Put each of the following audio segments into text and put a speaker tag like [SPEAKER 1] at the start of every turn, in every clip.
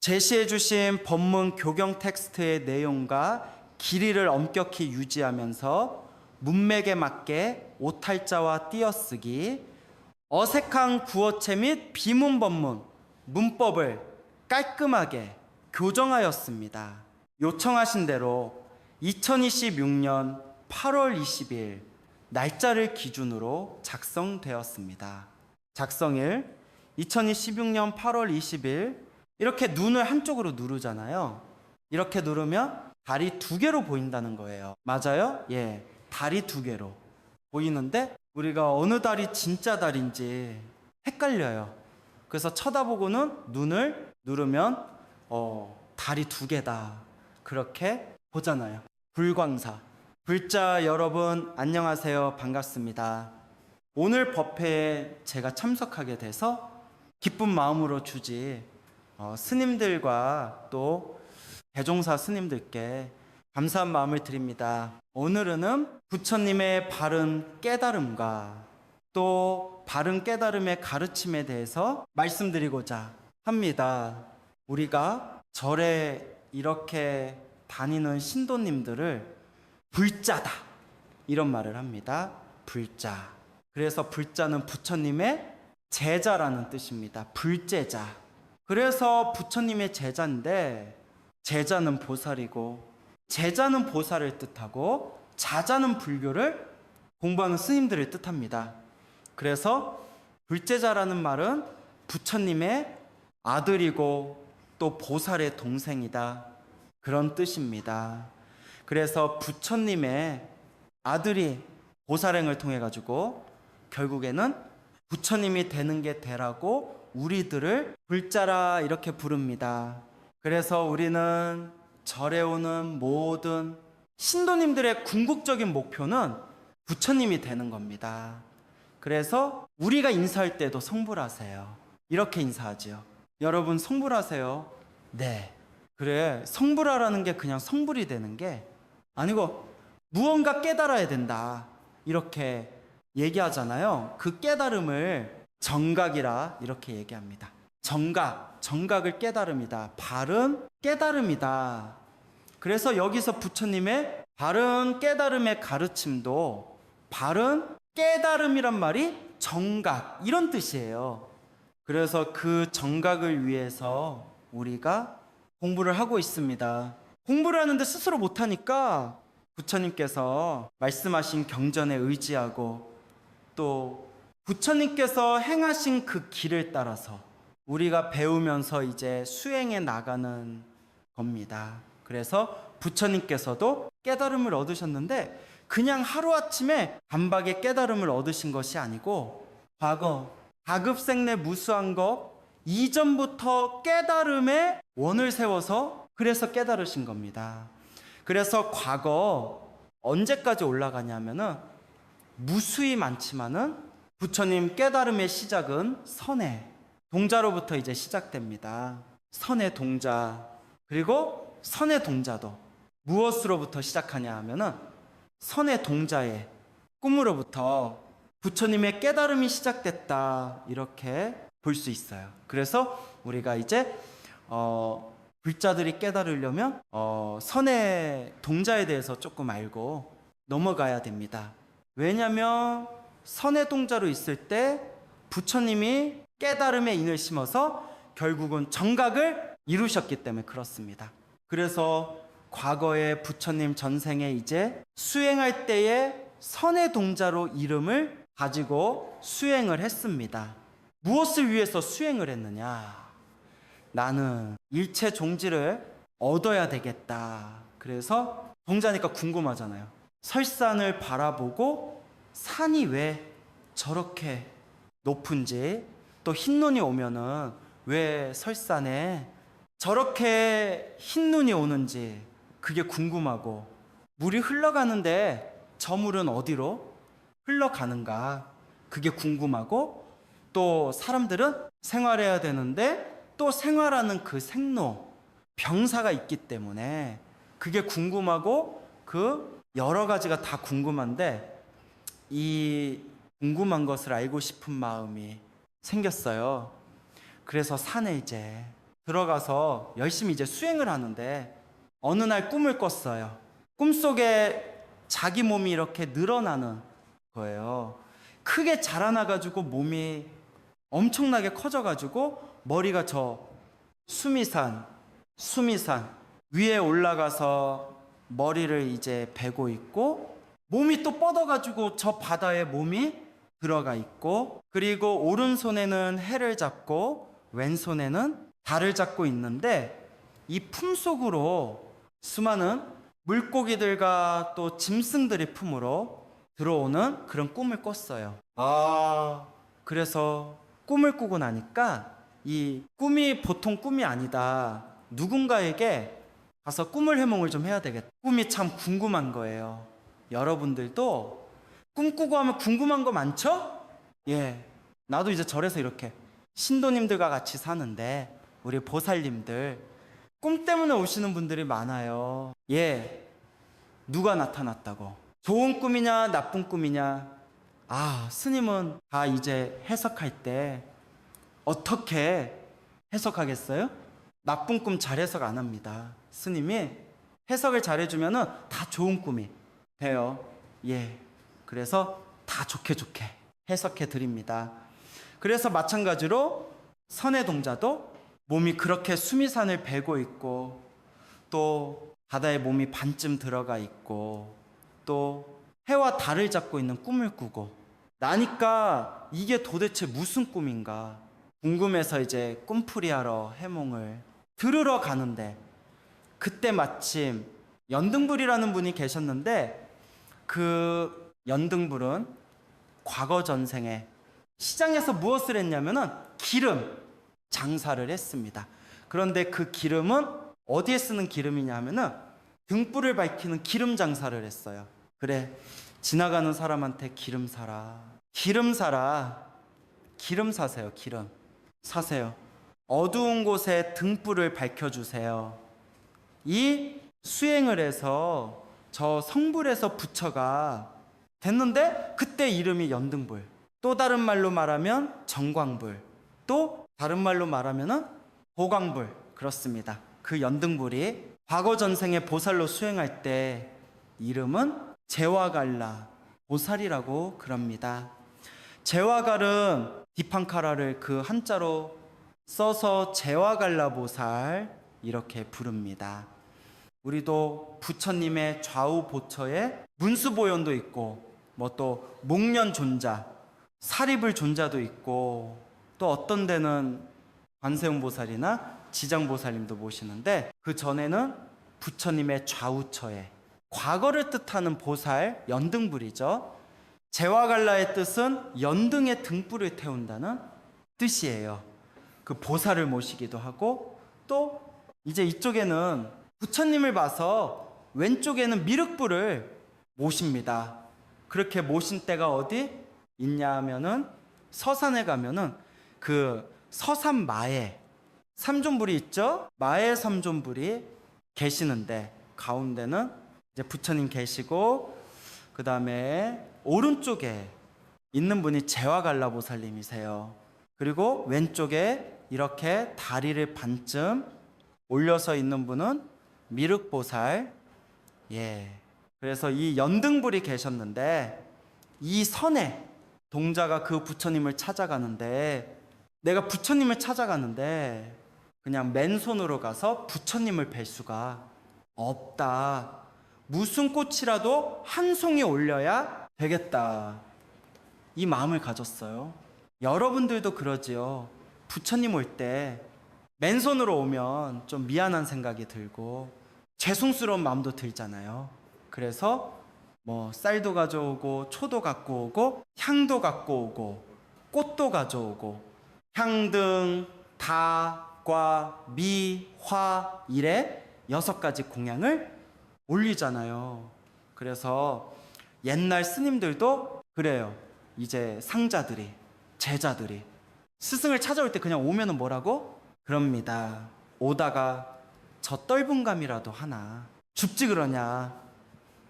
[SPEAKER 1] 제시해 주신 본문 교경 텍스트의 내용과 길이를 엄격히 유지하면서 문맥에 맞게 오탈자와 띄어쓰기, 어색한 구어체 및 비문 본문, 문법을 깔끔하게 교정하였습니다. 요청하신 대로 2026년 8월 20일 날짜를 기준으로 작성되었습니다. 작성일 2026년 8월 20일 이렇게 눈을 한쪽으로 누르잖아요. 이렇게 누르면 다리 두 개로 보인다는 거예요. 맞아요? 예, 다리 두 개로 보이는데 우리가 어느 다리 진짜 다리인지 헷갈려요. 그래서 쳐다보고는 눈을 누르면 다리 두 개다 그렇게 보잖아요. 불광사. 불자 여러분 안녕하세요. 반갑습니다. 오늘 법회에 제가 참석하게 돼서 기쁜 마음으로 주지 스님들과 또 대종사 스님들께 감사한 마음을 드립니다. 오늘은 부처님의 바른 깨달음과 또 바른 깨달음의 가르침에 대해서 말씀드리고자 합니다. 우리가 절에 이렇게 다니는 신도님들을 불자다 이런 말을 합니다. 불자. 그래서 불자는 부처님의 제자라는 뜻입니다. 불제자. 그래서 부처님의 제자인데 제자는 보살이고 제자는 보살을 뜻하고 자자는 불교를 공부하는 스님들을 뜻합니다. 그래서 불제자라는 말은 부처님의 아들이고 또 보살의 동생이다 그런 뜻입니다. 그래서 부처님의 아들이 보살행을 통해 가지고 결국에는 부처님이 되는 게 되라고 우리들을 불자라 이렇게 부릅니다. 그래서 우리는 절에 오는 모든 신도님들의 궁극적인 목표는 부처님이 되는 겁니다. 그래서 우리가 인사할 때도 성불하세요. 이렇게 인사하지요. 여러분 성불하세요. 네. 그래, 성불하라는 게 그냥 성불이 되는 게 아니고 무언가 깨달아야 된다 이렇게 얘기하잖아요. 그 깨달음을 정각이라 이렇게 얘기합니다. 정각을 깨달음이다. 바른 깨달음이다. 그래서 여기서 부처님의 바른 깨달음의 가르침도 바른 깨달음이란 말이 정각 이런 뜻이에요. 그래서 그 정각을 위해서 우리가 공부를 하고 있습니다. 공부를 하는데 스스로 못하니까 부처님께서 말씀하신 경전에 의지하고 또 부처님께서 행하신 그 길을 따라서 우리가 배우면서 이제 수행해 나가는 겁니다. 그래서 부처님께서도 깨달음을 얻으셨는데 그냥 하루아침에 단박에 깨달음을 얻으신 것이 아니고 과거 가급생내 무수한 것 이전부터 깨달음의 원을 세워서 그래서 깨달으신 겁니다. 그래서 과거 언제까지 올라가냐면은 무수히 많지만은 부처님 깨달음의 시작은 선의 동자로부터 이제 시작됩니다. 선의 동자. 그리고 선의 동자도 무엇으로부터 시작하냐 하면은 선의 동자의 꿈으로부터 부처님의 깨달음이 시작됐다 이렇게 볼 수 있어요. 그래서 우리가 이제 불자들이 깨달으려면 선의 동자에 대해서 조금 알고 넘어가야 됩니다. 왜냐하면 선의 동자로 있을 때 부처님이 깨달음의 인을 심어서 결국은 정각을 이루셨기 때문에 그렇습니다. 그래서 과거에 부처님 전생에 이제 수행할 때에 선의 동자로 이름을 가지고 수행을 했습니다. 무엇을 위해서 수행을 했느냐? 나는 일체 종지를 얻어야 되겠다. 그래서 동자니까 궁금하잖아요. 설산을 바라보고 산이 왜 저렇게 높은지 또 흰눈이 오면은 왜 설산에 저렇게 흰눈이 오는지 그게 궁금하고 물이 흘러가는데 저 물은 어디로 흘러가는가 그게 궁금하고 또 사람들은 생활해야 되는데 또 생활하는 그 생로 병사가 있기 때문에 그게 궁금하고 그 여러 가지가 다 궁금한데 이 궁금한 것을 알고 싶은 마음이 생겼어요. 그래서 산에 이제 들어가서 열심히 이제 수행을 하는데 어느 날 꿈을 꿨어요. 꿈속에 자기 몸이 이렇게 늘어나는 거예요. 크게 자라나가지고 몸이 엄청나게 커져가지고 머리가 저 수미산 위에 올라가서 머리를 이제 베고 있고 몸이 또 뻗어가지고 저 바다에 몸이 들어가 있고 그리고 오른손에는 해를 잡고 왼손에는 달을 잡고 있는데 이 품속으로 수많은 물고기들과 또 짐승들이 품으로 들어오는 그런 꿈을 꿨어요. 그래서 꿈을 꾸고 나니까 이 꿈이 보통 꿈이 아니다. 누군가에게 가서 꿈을 해몽을 좀 해야 되겠다. 꿈이 참 궁금한 거예요. 여러분들도 꿈꾸고 하면 궁금한 거 많죠? 예. 나도 이제 절에서 이렇게 신도님들과 같이 사는데 우리 보살님들 꿈 때문에 오시는 분들이 많아요. 예. 누가 나타났다고? 좋은 꿈이냐 나쁜 꿈이냐? 스님은 다 이제 해석할 때 어떻게 해석하겠어요? 나쁜 꿈 잘 해석 안 합니다. 스님이 해석을 잘 해주면은 다 좋은 꿈이 돼요. 예. 그래서 다 좋게 해석해 드립니다. 그래서 마찬가지로 선의 동자도 몸이 그렇게 수미산을 베고 있고 또 바다에 몸이 반쯤 들어가 있고 또 해와 달을 잡고 있는 꿈을 꾸고 나니까 이게 도대체 무슨 꿈인가 궁금해서 이제 꿈풀이하러 해몽을 들으러 가는데 그때 마침 연등불이라는 분이 계셨는데 그 연등불은 과거 전생에 시장에서 무엇을 했냐면은 기름 장사를 했습니다. 그런데 그 기름은 어디에 쓰는 기름이냐 하면은 등불을 밝히는 기름 장사를 했어요. 그래, 지나가는 사람한테 기름 사라. 기름 사세요. 기름 사세요. 어두운 곳에 등불을 밝혀주세요. 이 수행을 해서 저 성불에서 부처가 됐는데 그때 이름이 연등불. 또 다른 말로 말하면 정광불. 또 다른 말로 말하면 보광불. 그렇습니다. 그 연등불이 과거 전생에 보살로 수행할 때 이름은 제와갈라 보살이라고 그럽니다. 제와갈은 디판카라를 그 한자로 써서 제와갈라 보살 이렇게 부릅니다. 우리도 부처님의 좌우 보처에 문수보현도 있고 뭐 또 목련 존자, 사리불 존자도 있고 또 어떤 데는 관세음 보살이나 지장 보살님도 모시는데 그 전에는 부처님의 좌우처에 과거를 뜻하는 보살 연등불이죠. 제와갈라의 뜻은 연등의 등불을 태운다는 뜻이에요. 그 보살을 모시기도 하고 또 이제 이쪽에는 부처님을 봐서 왼쪽에는 미륵불을 모십니다. 그렇게 모신 때가 어디 있냐 하면은 서산에 가면은 그 서산 마에 삼존불이 있죠. 마에 삼존불이 계시는데 가운데는 이제 부처님 계시고 그 다음에 오른쪽에 있는 분이 제와갈라 보살님이세요. 그리고 왼쪽에 이렇게 다리를 반쯤 올려서 있는 분은 미륵보살. 예. 그래서 이 연등불이 계셨는데 이 선에 동자가 그 부처님을 찾아가는데 내가 부처님을 찾아가는데 그냥 맨손으로 가서 부처님을 뵐 수가 없다. 무슨 꽃이라도 한 송이 올려야 되겠다. 이 마음을 가졌어요. 여러분들도 그러지요. 부처님 올 때 맨손으로 오면 좀 미안한 생각이 들고 죄송스러운 마음도 들잖아요. 그래서 뭐 쌀도 가져오고 초도 갖고 오고 향도 갖고 오고 꽃도 가져오고 향등, 다, 과, 미, 화, 이래 6가지 공양을 올리잖아요. 그래서 옛날 스님들도 그래요. 이제 상자들이 제자들이 스승을 찾아올 때 그냥 오면은 뭐라고? 그럽니다. 오다가 저 떫은감이라도 하나 줍지 그러냐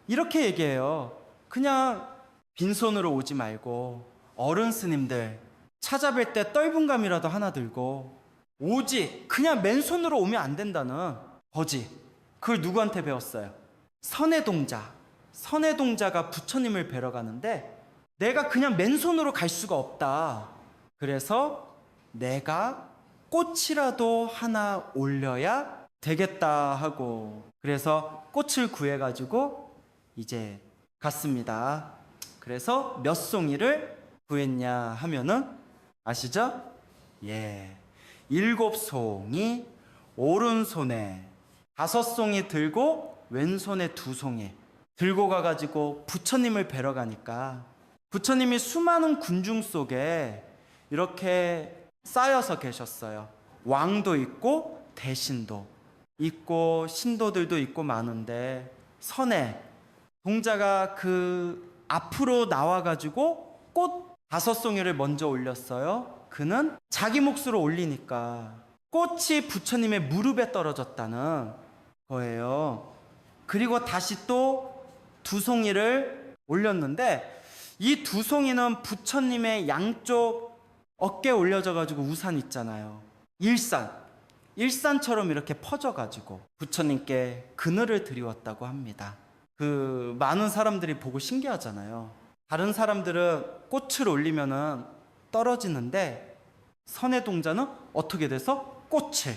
[SPEAKER 1] 이렇게 얘기해요. 그냥 빈손으로 오지 말고 어른 스님들 찾아뵐 때 떫은감이라도 하나 들고 오직 그냥 맨손으로 오면 안 된다는 거지. 그걸 누구한테 배웠어요? 선해동자. 선해동자가 부처님을 뵈러 가는데 내가 그냥 맨손으로 갈 수가 없다. 그래서 내가 꽃이라도 하나 올려야 되겠다 하고, 그래서 꽃을 구해가지고 이제 갔습니다. 그래서 몇 송이를 구했냐 하면은 아시죠? 예, 7송이 오른손에 5송이 들고 왼손에 2송이 들고 가가지고 부처님을 뵈러 가니까 부처님이 수많은 군중 속에 이렇게 쌓여서 계셨어요. 왕도 있고 대신도 있고 신도들도 있고 많은데, 선해 동자가 그 앞으로 나와가지고 꽃 5송이를 먼저 올렸어요. 그는 자기 몫으로 올리니까 꽃이 부처님의 무릎에 떨어졌다는 거예요. 그리고 다시 또 2송이를 올렸는데, 이 2송이는 부처님의 양쪽 어깨에 올려져 가지고 우산 있잖아요. 일산처럼 이렇게 퍼져 가지고 부처님께 그늘을 드리웠다고 합니다. 그 많은 사람들이 보고 신기하잖아요. 다른 사람들은 꽃을 올리면은 떨어지는데 선해동자는 어떻게 돼서 꽃을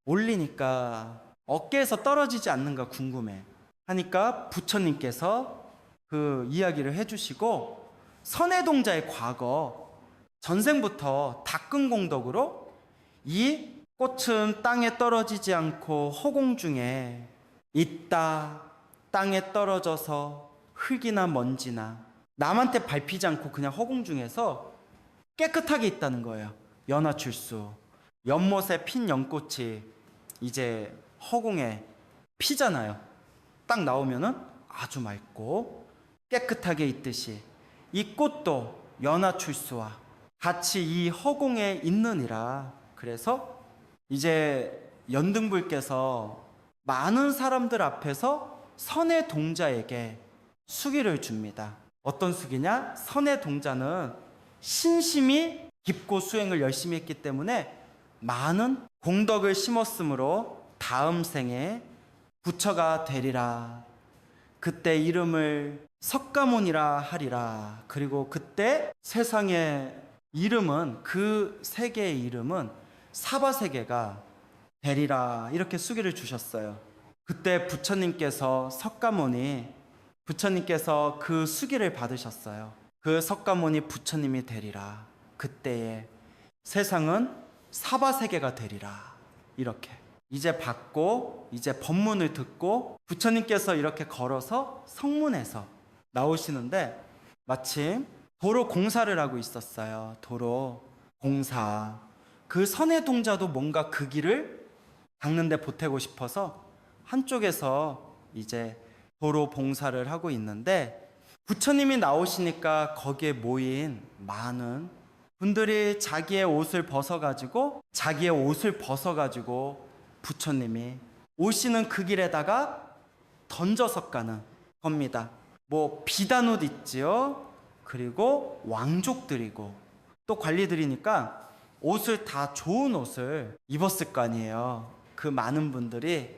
[SPEAKER 1] 올리니까 어깨에서 떨어지지 않는가 궁금해 하니까 부처님께서 그 이야기를 해주시고, 선해동자의 과거 전생부터 닦은 공덕으로 이 꽃은 땅에 떨어지지 않고 허공 중에 있다. 땅에 떨어져서 흙이나 먼지나 남한테 밟히지 않고 그냥 허공 중에서 깨끗하게 있다는 거예요. 연화출수, 연못에 핀 연꽃이 이제 허공에 피잖아요. 딱 나오면은 아주 맑고 깨끗하게 있듯이 이 꽃도 연화출수와 같이 이 허공에 있느니라. 그래서 이제 연등불께서 많은 사람들 앞에서 선해동자에게 수기를 줍니다. 어떤 수기냐? 선해동자는 신심이 깊고 수행을 열심히 했기 때문에 많은 공덕을 심었으므로 다음 생에 부처가 되리라. 그때 이름을 석가모니라 하리라. 그리고 그때 세상의 이름은, 그 세계의 이름은 사바세계가 되리라. 이렇게 수기를 주셨어요. 그때 부처님께서 석가모니, 부처님께서 그 수기를 받으셨어요. 그 석가모니 부처님이 되리라. 그때에 세상은 사바세계가 되리라. 이렇게 이제 받고 이제 법문을 듣고 부처님께서 이렇게 걸어서 성문에서 나오시는데, 마침 도로 공사를 하고 있었어요. 도로 공사. 그 선해동자도 뭔가 그 길을 닦는데 보태고 싶어서 한쪽에서 이제 도로 봉사를 하고 있는데, 부처님이 나오시니까 거기에 모인 많은 분들이 자기의 옷을 벗어가지고 부처님이 오시는 그 길에다가 던져서 가는 겁니다. 뭐 비단 옷 있지요. 그리고 왕족들이고 또 관리들이니까 옷을 다 좋은 옷을 입었을 거 아니에요. 그 많은 분들이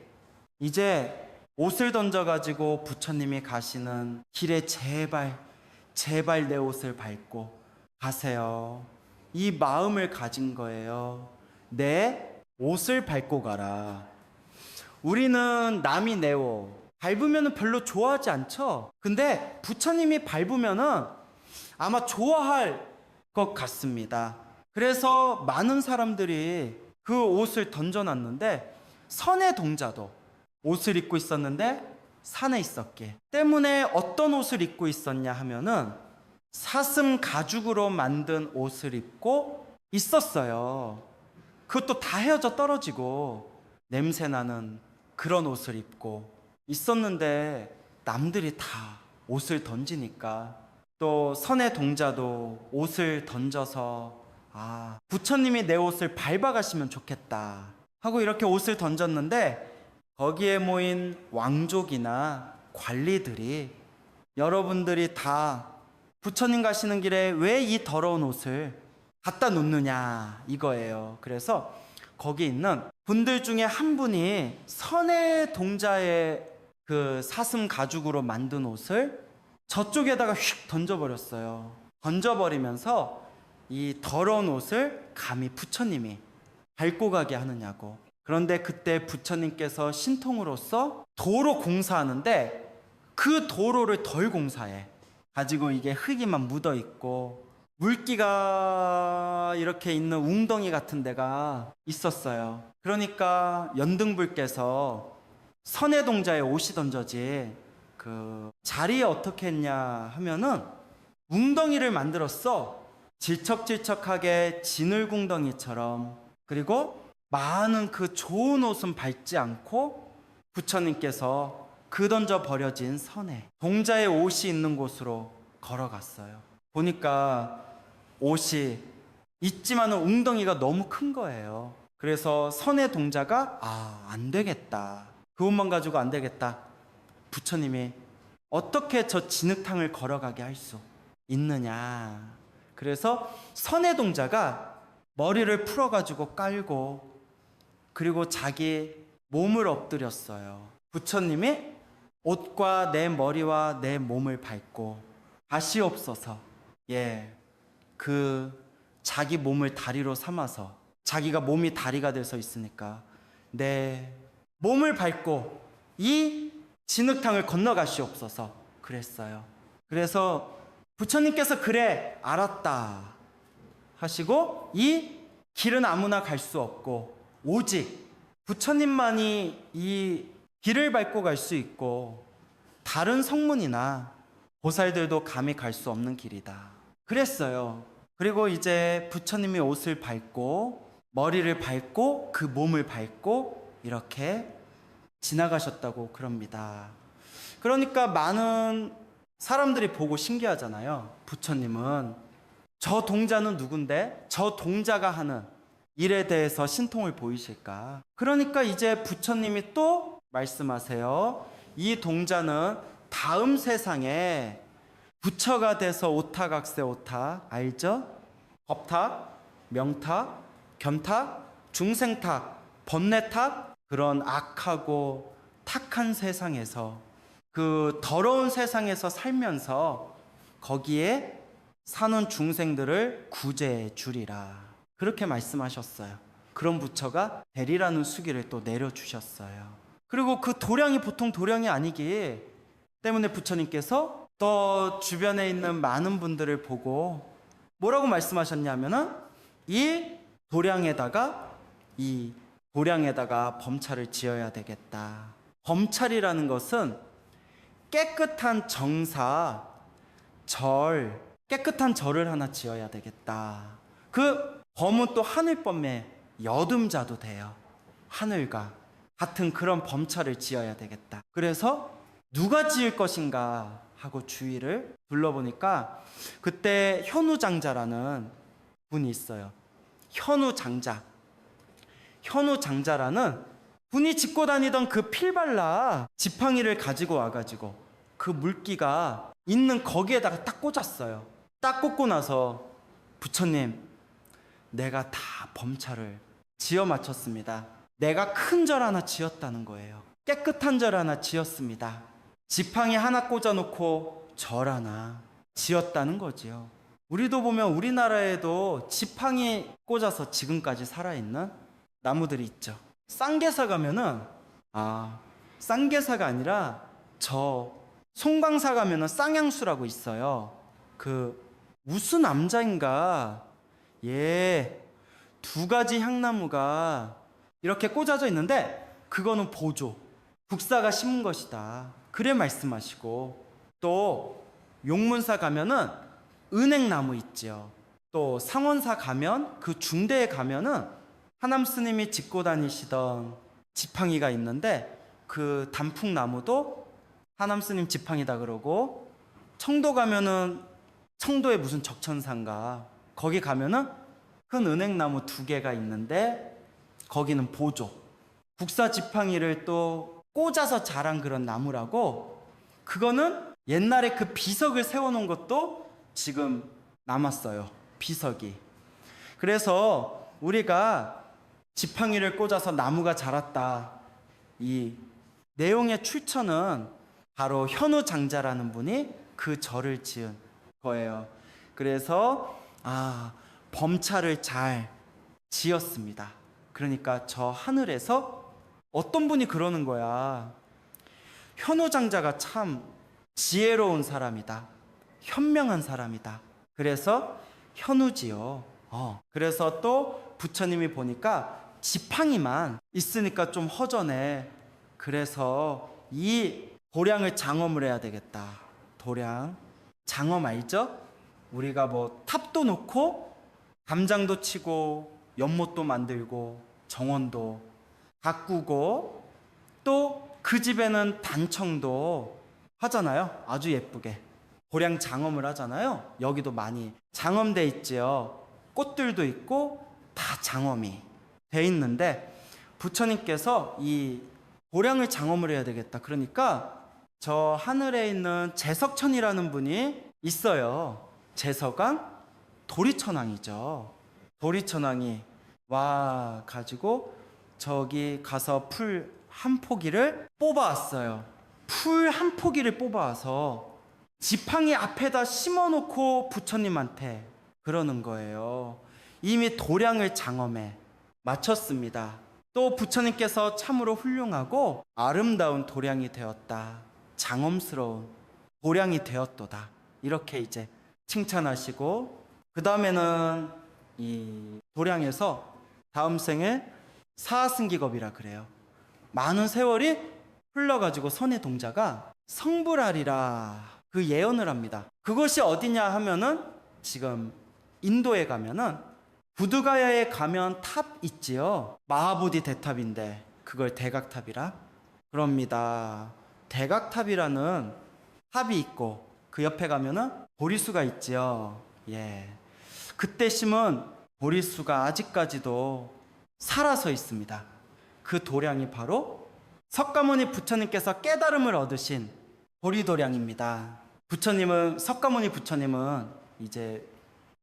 [SPEAKER 1] 이제 옷을 던져가지고 부처님이 가시는 길에 제발 내 옷을 밟고 가세요. 이 마음을 가진 거예요. 내 옷을 밟고 가라. 우리는 남이 내 옷 밟으면 별로 좋아하지 않죠? 근데 부처님이 밟으면 아마 좋아할 것 같습니다. 그래서 많은 사람들이 그 옷을 던져놨는데, 선해동자도 옷을 입고 있었는데 산에 있었기 때문에 어떤 옷을 입고 있었냐 하면은 사슴 가죽으로 만든 옷을 입고 있었어요. 그것도 다 헤어져 떨어지고 냄새나는 그런 옷을 입고 있었는데, 남들이 다 옷을 던지니까 또 선해동자도 옷을 던져서 부처님이 내 옷을 밟아가시면 좋겠다 하고 이렇게 옷을 던졌는데, 거기에 모인 왕족이나 관리들이 여러분들이 다 부처님 가시는 길에 왜 이 더러운 옷을 갖다 놓느냐 이거예요. 그래서 거기 있는 분들 중에 한 분이 선의 동자의 그 사슴 가죽으로 만든 옷을 저쪽에다가 휙 던져버렸어요. 던져버리면서 이 더러운 옷을 감히 부처님이 밟고 가게 하느냐고. 그런데 그때 부처님께서 신통으로서 도로 공사하는데 그 도로를 덜 공사해 가지고 이게 흙이만 묻어 있고 물기가 이렇게 있는 웅덩이 같은 데가 있었어요. 그러니까 연등불께서 선의 동자에 옷이 던져지 그 자리에 어떻게 했냐 하면은 웅덩이를 만들었어. 질척질척하게 진울궁덩이처럼. 그리고 많은 그 좋은 옷은 밟지 않고 부처님께서 그 던져 버려진 선에 동자의 옷이 있는 곳으로 걸어갔어요. 보니까 옷이 있지만은 웅덩이가 너무 큰 거예요. 그래서 선의 동자가 안 되겠다. 그 옷만 가지고 안 되겠다. 부처님이 어떻게 저 진흙탕을 걸어가게 할 수 있느냐. 그래서 선의 동자가 머리를 풀어가지고 깔고 그리고 자기 몸을 엎드렸어요. 부처님이 옷과 내 머리와 내 몸을 밟고 다시옵소서. 그 자기 몸을 다리로 삼아서 자기가 몸이 다리가 돼서 있으니까 내 몸을 밟고 이 진흙탕을 건너가시옵소서 그랬어요. 그래서 부처님께서 그래 알았다 하시고 이 길은 아무나 갈 수 없고 오직 부처님만이 이 길을 밟고 갈 수 있고 다른 성문이나 보살들도 감히 갈 수 없는 길이다 그랬어요. 그리고 이제 부처님이 옷을 밟고 머리를 밟고 그 몸을 밟고 이렇게 지나가셨다고 그럽니다. 그러니까 많은 사람들이 보고 신기하잖아요. 부처님은 저 동자는 누군데 저 동자가 하는 일에 대해서 신통을 보이실까? 그러니까 이제 부처님이 또 말씀하세요. 이 동자는 다음 세상에 부처가 돼서 오타각세 오타 알죠? 법탁, 명탁, 견탁, 중생탁, 번뇌탁 그런 악하고 탁한 세상에서 그 더러운 세상에서 살면서 거기에 사는 중생들을 구제해 주리라 그렇게 말씀하셨어요. 그런 부처가 대리라는 수기를 또 내려주셨어요. 그리고 그 도량이 보통 도량이 아니기 때문에 부처님께서 또 주변에 있는 많은 분들을 보고 뭐라고 말씀하셨냐면은 이 도량에다가 범차를 지어야 되겠다. 범찰이라는 것은 깨끗한 정사, 깨끗한 절을 하나 지어야 되겠다. 그 범은 또 하늘범의 여듬자도 돼요. 하늘과 같은 그런 범차를 지어야 되겠다. 그래서 누가 지을 것인가 하고 주위를 둘러보니까 그때 현우장자라는 분이 있어요. 현우장자라는 분이 짚고 다니던 그 필발라 지팡이를 가지고 와가지고 그 물기가 있는 거기에다가 딱 꽂았어요. 딱 꽂고 나서 부처님 내가 다 범차를 지어 마쳤습니다. 내가 큰 절 하나 지었다는 거예요. 깨끗한 절 하나 지었습니다. 지팡이 하나 꽂아놓고 절 하나 지었다는 거지요. 우리도 보면 우리나라에도 지팡이 꽂아서 지금까지 살아있는 나무들이 있죠. 쌍계사 가면은 쌍계사가 아니라 저 송광사 가면은 쌍향수라고 있어요. 그 무슨 남자인가 두 가지 향나무가 이렇게 꽂아져 있는데 그거는 보조 국사가 심은 것이다 그래 말씀하시고 또 용문사 가면은 은행나무 있죠. 또 상원사 가면 그 중대에 가면은 하남 스님이 짚고 다니시던 지팡이가 있는데 그 단풍나무도 하남 스님 지팡이다 그러고 청도 가면은 청도에 무슨 적천산가 거기 가면은 큰 은행나무 2개가 있는데 거기는 보조 국사 지팡이를 또 꽂아서 자란 그런 나무라고 그거는 옛날에 그 비석을 세워놓은 것도 지금 남았어요. 비석이. 그래서 우리가 지팡이를 꽂아서 나무가 자랐다. 이 내용의 출처는 바로 현우 장자라는 분이 그 절을 지은 거예요. 그래서 범차를 잘 지었습니다. 그러니까 저 하늘에서 어떤 분이 그러는 거야. 현우 장자가 참 지혜로운 사람이다. 현명한 사람이다. 그래서 현우지요. 그래서 또 부처님이 보니까 지팡이만 있으니까 좀 허전해. 그래서 이 도량을 장엄을 해야 되겠다. 도량. 장엄 알죠? 우리가 뭐 탑도 놓고 담장도 치고 연못도 만들고 정원도 가꾸고 또 그 집에는 단청도 하잖아요. 아주 예쁘게. 도량 장엄을 하잖아요. 여기도 많이 장엄돼 있지요. 꽃들도 있고 다 장엄이 돼 있는데 부처님께서 이 도량을 장엄을 해야 되겠다. 그러니까 저 하늘에 있는 재석천이라는 분이 있어요. 재석왕 도리천왕이죠. 도리천왕이 와 가지고 저기 가서 풀 한 포기를 뽑아왔어요. 풀 한 포기를 뽑아와서 지팡이 앞에다 심어놓고 부처님한테 그러는 거예요. 이미 도량을 장엄에 마쳤습니다. 또 부처님께서 참으로 훌륭하고 아름다운 도량이 되었다. 장엄스러운 도량이 되었도다. 이렇게 이제 칭찬하시고 그 다음에는 이 도량에서 다음 생에 사승기겁이라 그래요. 많은 세월이 흘러가지고 선의 동자가 성불하리라 그 예언을 합니다. 그것이 어디냐 하면은 지금 인도에 가면은 부드가야에 가면 탑 있지요. 마하보디 대탑인데 그걸 대각탑이라 그럽니다. 대각탑이라는 탑이 있고 그 옆에 가면은 보리수가 있지요. 그때 심은 보리수가 아직까지도 살아서 있습니다. 그 도량이 바로 석가모니 부처님께서 깨달음을 얻으신 보리도량입니다. 석가모니 부처님은 이제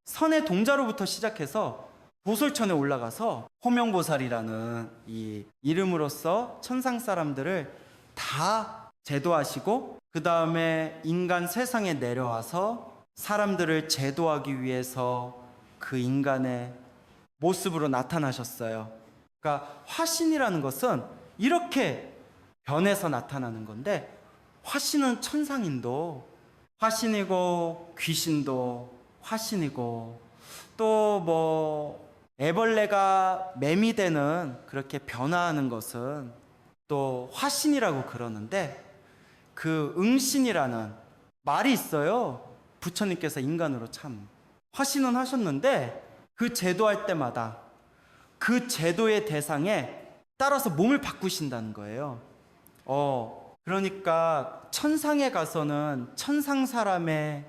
[SPEAKER 1] 선의 동자로부터 시작해서 도솔천에 올라가서 호명보살이라는 이 이름으로써 천상 사람들을 다 제도하시고 그 다음에 인간 세상에 내려와서 사람들을 제도하기 위해서 그 인간의 모습으로 나타나셨어요. 그러니까 화신이라는 것은 이렇게 변해서 나타나는 건데 화신은 천상인도 화신이고 귀신도 화신이고 또 뭐 애벌레가 매미 되는 그렇게 변화하는 것은 또 화신이라고 그러는데 그 응신이라는 말이 있어요. 부처님께서 인간으로 참 화신은 하셨는데 그 제도할 때마다 그 제도의 대상에 따라서 몸을 바꾸신다는 거예요. 그러니까 천상에 가서는 천상 사람의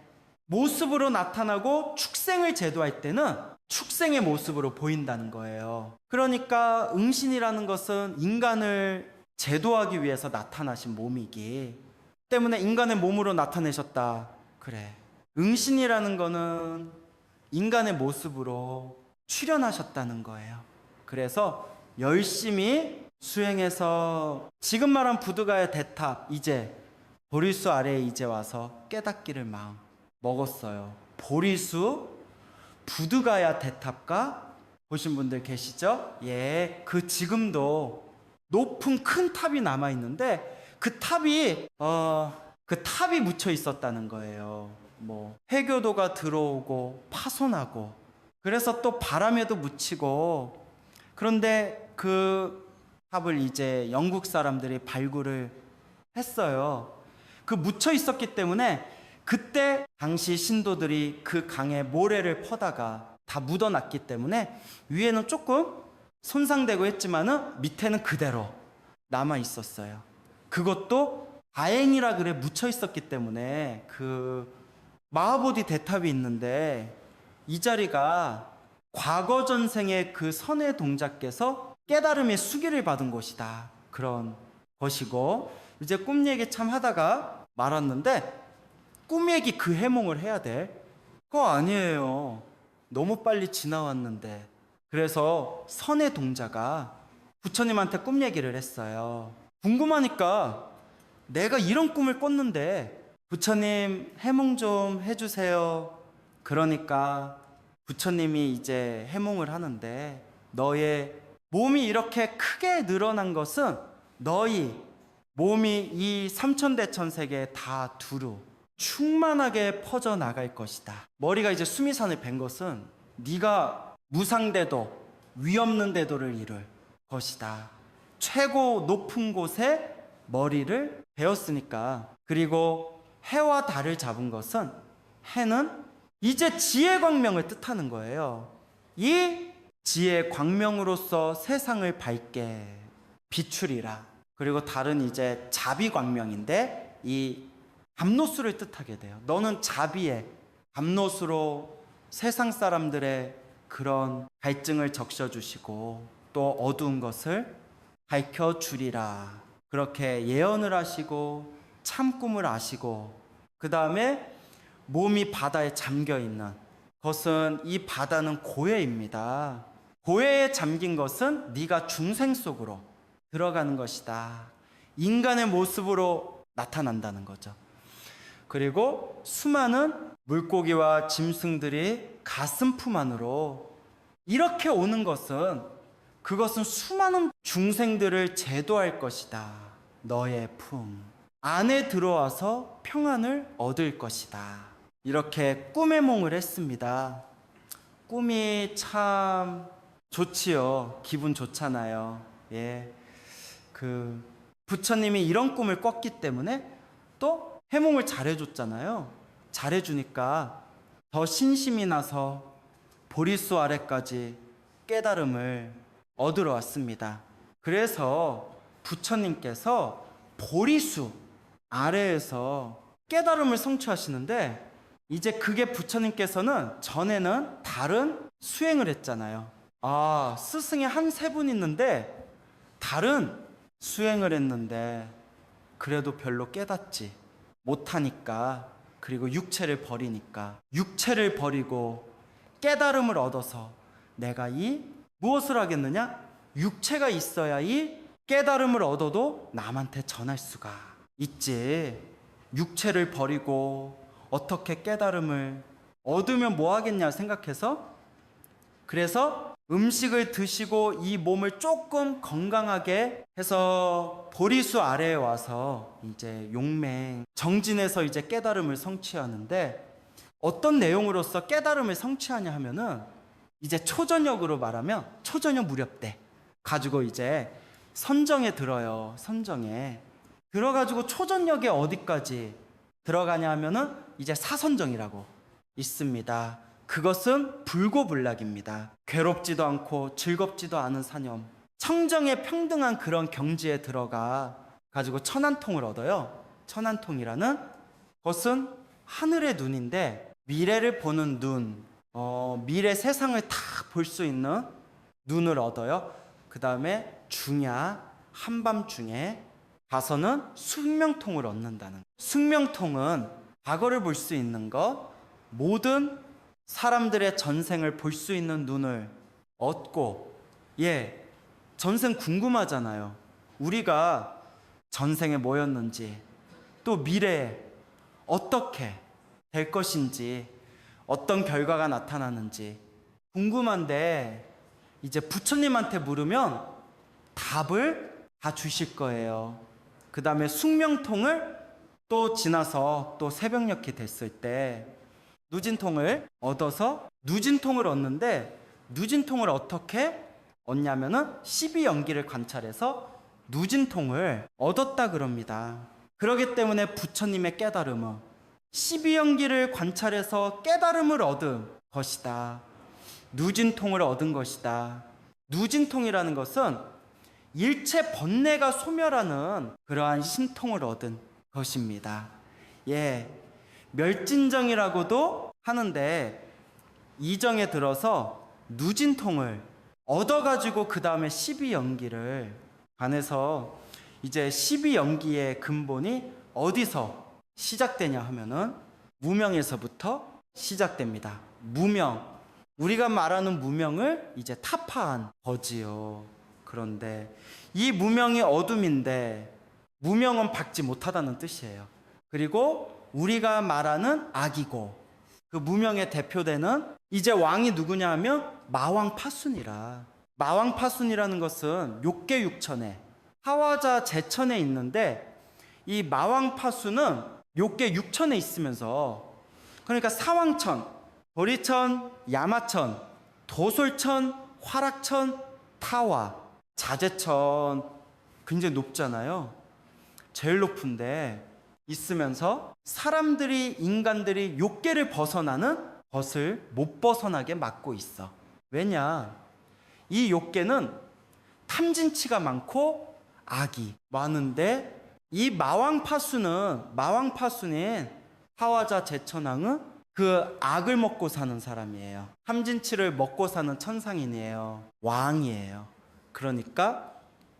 [SPEAKER 1] 모습으로 나타나고 축생을 제도할 때는 축생의 모습으로 보인다는 거예요. 그러니까 응신이라는 것은 인간을 제도하기 위해서 나타나신 몸이기 때문에 인간의 몸으로 나타내셨다. 그래. 응신이라는 거는 인간의 모습으로 출현하셨다는 거예요. 그래서 열심히 수행해서 지금 말한 부두가의 대탑 이제 보리수 아래에 이제 와서 깨닫기를 마음 먹었어요. 보리수 부두가야 대탑가 보신 분들 계시죠? 그 지금도 높은 큰 탑이 남아 있는데 그 탑이 묻혀 있었다는 거예요. 뭐 해교도가 들어오고 파손하고 그래서 또 바람에도 묻히고 그런데 그 탑을 이제 영국 사람들이 발굴을 했어요. 그 묻혀 있었기 때문에 그때 당시 신도들이 그 강에 모래를 퍼다가 다 묻어놨기 때문에 위에는 조금 손상되고 했지만은 밑에는 그대로 남아 있었어요. 그것도 다행이라 그래 묻혀 있었기 때문에 그 마하보디 대탑이 있는데 이 자리가 과거 전생의 그 선의 동자께서 깨달음의 수기를 받은 곳이다. 그런 것이고 이제 꿈 얘기 참 하다가 말았는데 꿈 얘기 그 해몽을 해야 돼? 그거 아니에요. 너무 빨리 지나왔는데 그래서 선의 동자가 부처님한테 꿈 얘기를 했어요. 궁금하니까 내가 이런 꿈을 꿨는데 부처님 해몽 좀 해주세요. 그러니까 부처님이 이제 해몽을 하는데, 너의 몸이 이렇게 크게 늘어난 것은 너희 몸이 이 삼천대천세계에 다 두루 충만하게 퍼져나갈 것이다. 머리가 이제 수미산을 벤 것은 네가 무상대도, 위없는 대도를 이룰 것이다. 최고 높은 곳에 머리를 베었으니까. 그리고 해와 달을 잡은 것은, 해는 이제 지혜 광명을 뜻하는 거예요. 이 지혜 광명으로서 세상을 밝게 비추리라. 그리고 달은 이제 자비 광명인데 이 감노수를 뜻하게 돼요. 너는 자비에 감노수로 세상 사람들의 그런 갈증을 적셔주시고 또 어두운 것을 밝혀주리라. 그렇게 예언을 하시고 참 꿈을 아시고, 그 다음에 몸이 바다에 잠겨있는 것은, 이 바다는 고해입니다. 고해에 잠긴 것은 네가 중생 속으로 들어가는 것이다. 인간의 모습으로 나타난다는 거죠. 그리고 수많은 물고기와 짐승들이 가슴품 안으로 이렇게 오는 것은, 그것은 수많은 중생들을 제도할 것이다. 너의 품 안에 들어와서 평안을 얻을 것이다. 이렇게 꿈의 몽을 했습니다. 꿈이 참 좋지요. 기분 좋잖아요. 예. 부처님이 이런 꿈을 꿨기 때문에 또 해몽을 잘해줬잖아요. 잘해주니까 더 신심이 나서 보리수 아래까지 깨달음을 얻으러 왔습니다. 그래서 부처님께서 보리수 아래에서 깨달음을 성취하시는데, 이제 그게 부처님께서는 전에는 다른 수행을 했잖아요. 스승이 한 세 분 있는데 다른 수행을 했는데 그래도 별로 깨닫지 못하니까, 그리고 육체를 버리니까, 육체를 버리고 깨달음을 얻어서 내가 이 무엇을 하겠느냐? 육체가 있어야 이 깨달음을 얻어도 남한테 전할 수가 있지. 육체를 버리고 어떻게 깨달음을 얻으면 뭐 하겠냐 생각해서, 그래서 음식을 드시고 이 몸을 조금 건강하게 해서 보리수 아래에 와서 이제 용맹 정진해서 이제 깨달음을 성취하는데, 어떤 내용으로서 깨달음을 성취하냐 하면은, 이제 초저녁으로 말하면 초저녁 무렵 때 가지고 이제 선정에 들어요. 선정에 들어가지고 초저녁에 어디까지 들어가냐 하면은 이제 사선정이라고 있습니다. 그것은 불고불락입니다. 괴롭지도 않고 즐겁지도 않은 사념, 청정의 평등한 그런 경지에 들어가 가지고 천안통을 얻어요. 천안통이라는 것은 하늘의 눈인데, 미래를 보는 눈, 미래 세상을 다 볼 수 있는 눈을 얻어요. 그 다음에 중야 한밤중에 가서는 숙명통을 얻는다는. 숙명통은 과거를 볼 수 있는 것, 모든 사람들의 전생을 볼 수 있는 눈을 얻고, 전생 궁금하잖아요. 우리가 전생에 뭐였는지, 또 미래에 어떻게 될 것인지, 어떤 결과가 나타나는지 궁금한데, 이제 부처님한테 물으면 답을 다 주실 거예요. 그 다음에 숙명통을 또 지나서 또 새벽녘이 됐을 때 누진통을 얻어서, 누진통을 얻는데, 누진통을 어떻게 얻냐면은 12연기를 관찰해서 누진통을 얻었다 그럽니다. 그렇기 때문에 부처님의 깨달음은 12연기를 관찰해서 깨달음을 얻은 것이다. 누진통을 얻은 것이다. 누진통이라는 것은 일체 번뇌가 소멸하는 그러한 신통을 얻은 것입니다. 멸진정이라고도 하는데, 이정에 들어서 누진통을 얻어가지고 그 다음에 12연기를 관해서, 이제 12연기의 근본이 어디서 시작되냐 하면은 무명에서부터 시작됩니다. 무명, 우리가 말하는 무명을 이제 타파한 거지요. 그런데 이 무명이 어둠인데 무명은 밝지 못하다는 뜻이에요. 그리고 우리가 말하는 악이고 그 무명의 대표되는 이제 왕이 누구냐 하면 마왕 파순이라. 마왕 파순이라는 것은 욕계 육천에 하와자 제천에 있는데 이 마왕 파순은 욕계 육천에 있으면서 그러니까 사왕천, 보리천, 야마천, 도솔천, 화락천, 타와, 자제천 굉장히 높잖아요. 제일 높은데 있으면서 사람들이 인간들이 욕계를 벗어나는 것을 못 벗어나게 막고 있어. 왜냐? 이 욕계는 탐진치가 많고 악이 많은데 이 마왕파수는 하와자 제천왕은 그 악을 먹고 사는 사람이에요. 탐진치를 먹고 사는 천상인이에요. 왕이에요. 그러니까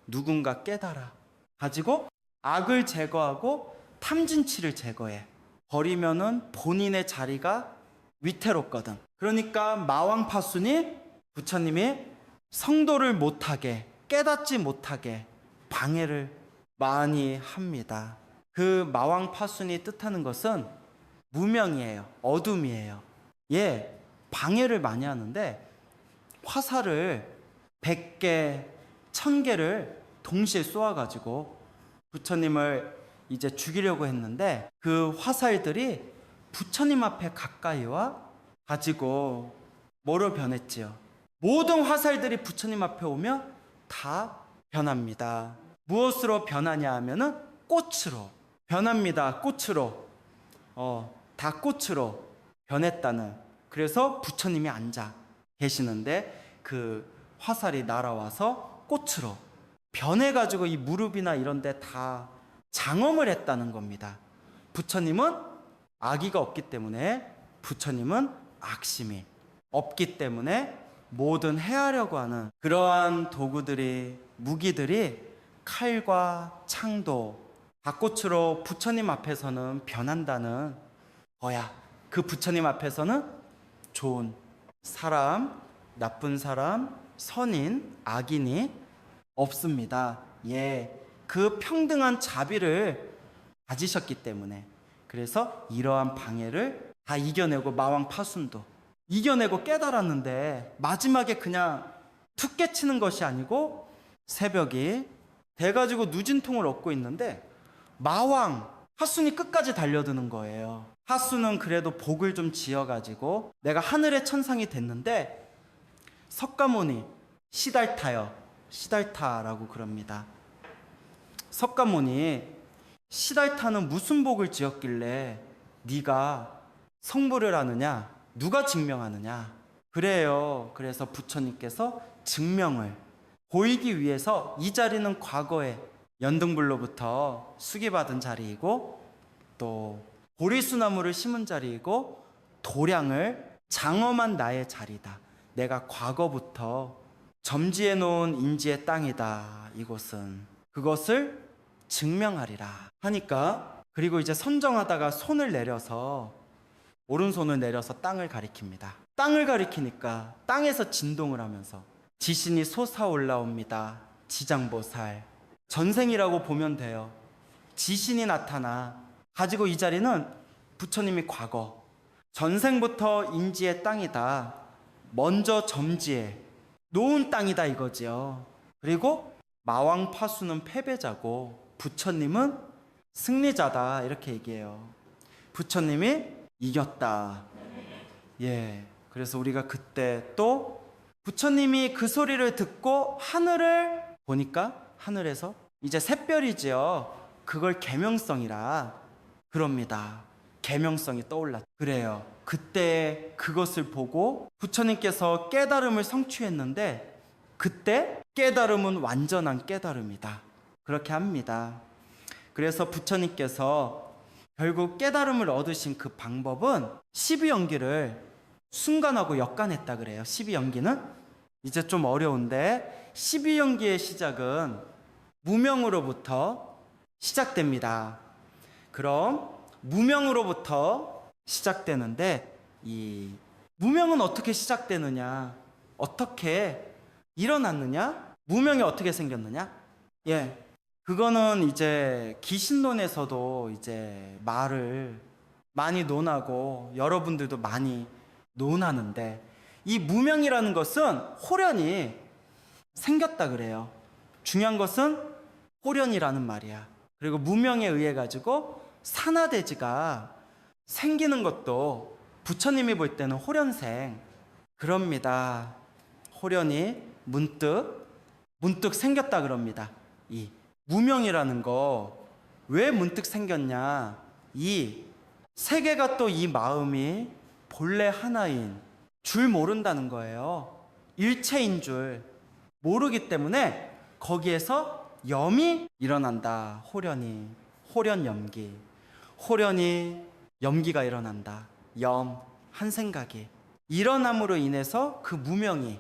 [SPEAKER 1] 누군가 깨달아 가지고 악을 제거하고 탐진치를 제거해 버리면은 본인의 자리가 위태롭거든. 그러니까 마왕파순이 부처님이 성도를 못하게 깨닫지 못하게 방해를 많이 합니다. 그 마왕파순이 뜻하는 것은 무명이에요. 어둠이에요. 예, 방해를 많이 하는데 화살을 100개, 1000개를 동시에 쏘아가지고 부처님을 이제 죽이려고 했는데 그 화살들이 부처님 앞에 가까이 와 가지고 뭐로 변했지요? 모든 화살들이 부처님 앞에 오면 다 변합니다. 무엇으로 변하냐 하면은 꽃으로 변합니다. 꽃으로. 다 꽃으로 변했다는. 그래서 부처님이 앉아 계시는데 그 화살이 날아와서 꽃으로 변해가지고 이 무릎이나 이런 데 다 장엄을 했다는 겁니다. 부처님은 악의가 없기 때문에 부처님은 악심이 없기 때문에 뭐든 해하려고 하는 그러한 도구들이 무기들이 칼과 창도 닭꽃으로 부처님 앞에서는 변한다는 거야. 그 부처님 앞에서는 좋은 사람, 나쁜 사람, 선인, 악인이 없습니다. 예, 그 평등한 자비를 가지셨기 때문에 그래서 이러한 방해를 다 이겨내고 마왕 파순도 이겨내고 깨달았는데 마지막에 그냥 툭 깨치는 것이 아니고 새벽이 돼가지고 누진통을 얻고 있는데 마왕 하순이 끝까지 달려드는 거예요. 하순은 그래도 복을 좀 지어가지고 내가 하늘의 천상이 됐는데 석가모니 시달타라고 그럽니다. 석가모니 시달타는 무슨 복을 지었길래 네가 성불을 하느냐? 누가 증명하느냐? 그래요. 그래서 부처님께서 증명을 보이기 위해서 이 자리는 과거에 연등불로부터 수기받은 자리이고 또 보리수나무를 심은 자리이고 도량을 장엄한 나의 자리다. 내가 과거부터 점지해 놓은 인지의 땅이다. 이곳은 그것을 증명하리라 하니까 그리고 이제 선정하다가 손을 내려서 오른손을 내려서 땅을 가리킵니다. 땅을 가리키니까 땅에서 진동을 하면서 지신이 솟아올라옵니다. 지장보살 전생이라고 보면 돼요. 지신이 나타나 가지고 이 자리는 부처님이 과거 전생부터 인지의 땅이다. 먼저 점지해 놓은 땅이다 이거지요. 그리고 마왕파수는 패배자고 부처님은 승리자다 이렇게 얘기해요. 부처님이 이겼다. 예. 그래서 우리가 그때 또 부처님이 그 소리를 듣고 하늘을 보니까 하늘에서 이제 샛별이지요. 그걸 계명성이라 그럽니다. 계명성이 떠올랐. 그래요. 그때 그것을 보고 부처님께서 깨달음을 성취했는데 그때 깨달음은 완전한 깨달음이다. 그렇게 합니다. 그래서 부처님께서 결국 깨달음을 얻으신 그 방법은 12연기를 순간하고 역간했다 그래요. 12연기는 이제 좀 어려운데 12연기의 시작은 무명으로부터 시작됩니다. 그럼 무명으로부터 시작되는데 이 무명은 어떻게 시작되느냐? 어떻게 일어났느냐? 무명이 어떻게 생겼느냐? 예. 그거는 이제 기신론에서도 이제 말을 많이 논하고 여러분들도 많이 논하는데, 이 무명이라는 것은 호련이 생겼다 그래요. 중요한 것은 호련이라는 말이야. 그리고 무명에 의해 가지고 산화대지가 생기는 것도 부처님이 볼 때는 호련생 그럽니다. 호련이 문득 생겼다 그럽니다. 이 무명이라는 거 왜 문득 생겼냐? 이 세계가 또 이 마음이 본래 하나인 줄 모른다는 거예요. 일체인 줄 모르기 때문에 거기에서 염이 일어난다. 호련 염기. 호련이 염기가 일어난다. 한 생각이 일어남으로 인해서 그 무명이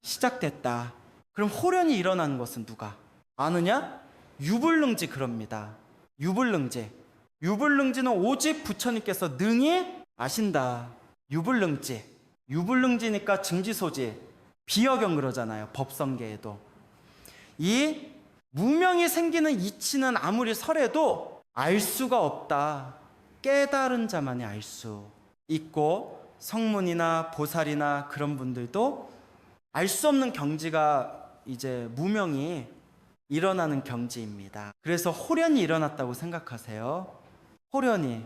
[SPEAKER 1] 시작됐다. 그럼 호련이 일어나는 것은 누가 아느냐? 유불능지 그럽니다. 유불능지는 오직 부처님께서 능히 아신다. 유불능지니까 증지소지, 비어경 그러잖아요. 법성계에도. 이 무명이 생기는 이치는 아무리 설해도 알 수가 없다. 깨달은 자만이 알 수 있고, 성문이나 보살이나 그런 분들도 알 수 없는 경지가 이제 무명이 일어나는 경지입니다. 그래서 호련이 일어났다고 생각하세요. 호련이.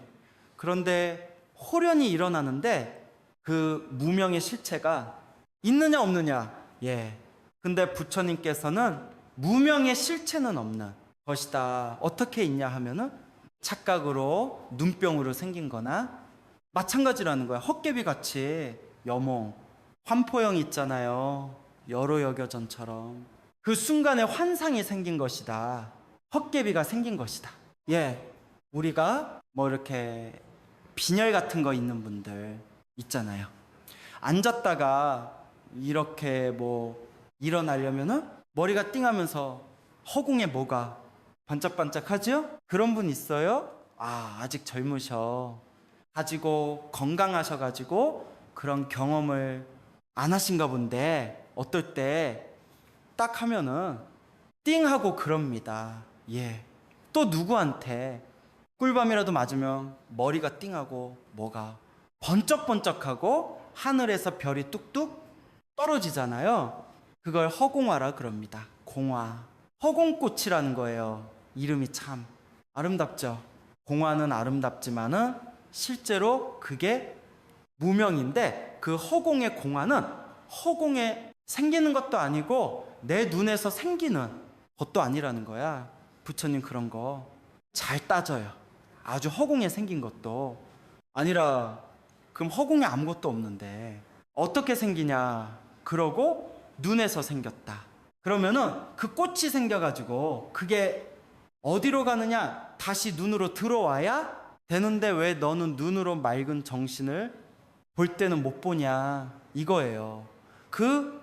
[SPEAKER 1] 그런데 호련이 일어나는데 그 무명의 실체가 있느냐 없느냐? 예. 근데 부처님께서는 무명의 실체는 없는 것이다. 어떻게 있냐 하면은 착각으로 눈병으로 생긴 거나 마찬가지라는 거야. 헛개비 같이 여몽, 환포형 있잖아요. 여로여겨전처럼. 그 순간에 환상이 생긴 것이다. 헛개비가 생긴 것이다. 예. 우리가 뭐 이렇게 빈혈 같은 거 있는 분들 있잖아요. 앉았다가 이렇게 뭐 일어나려면은 머리가 띵하면서 허공에 뭐가 반짝반짝하죠? 그런 분 있어요? 아직 젊으셔. 가지고 건강하셔가지고 그런 경험을 안 하신가 본데, 어떨 때 딱 하면은 띵 하고 그럽니다. 예. 또 누구한테 꿀밤이라도 맞으면 머리가 띵하고 뭐가 번쩍번쩍하고 하늘에서 별이 뚝뚝 떨어지잖아요. 그걸 허공화라 그럽니다. 공화. 허공꽃이라는 거예요. 이름이 참 아름답죠. 공화는 아름답지만은 실제로 그게 무명인데, 그 허공의 공화는 허공에 생기는 것도 아니고 내 눈에서 생기는 것도 아니라는 거야. 부처님 그런 거 잘 따져요. 아주 허공에 생긴 것도 아니라, 그럼 허공에 아무것도 없는데 어떻게 생기냐? 그러고 눈에서 생겼다. 그러면은 그 꽃이 생겨가지고 그게 어디로 가느냐? 다시 눈으로 들어와야 되는데 왜 너는 눈으로 맑은 정신을 볼 때는 못 보냐? 이거예요. 그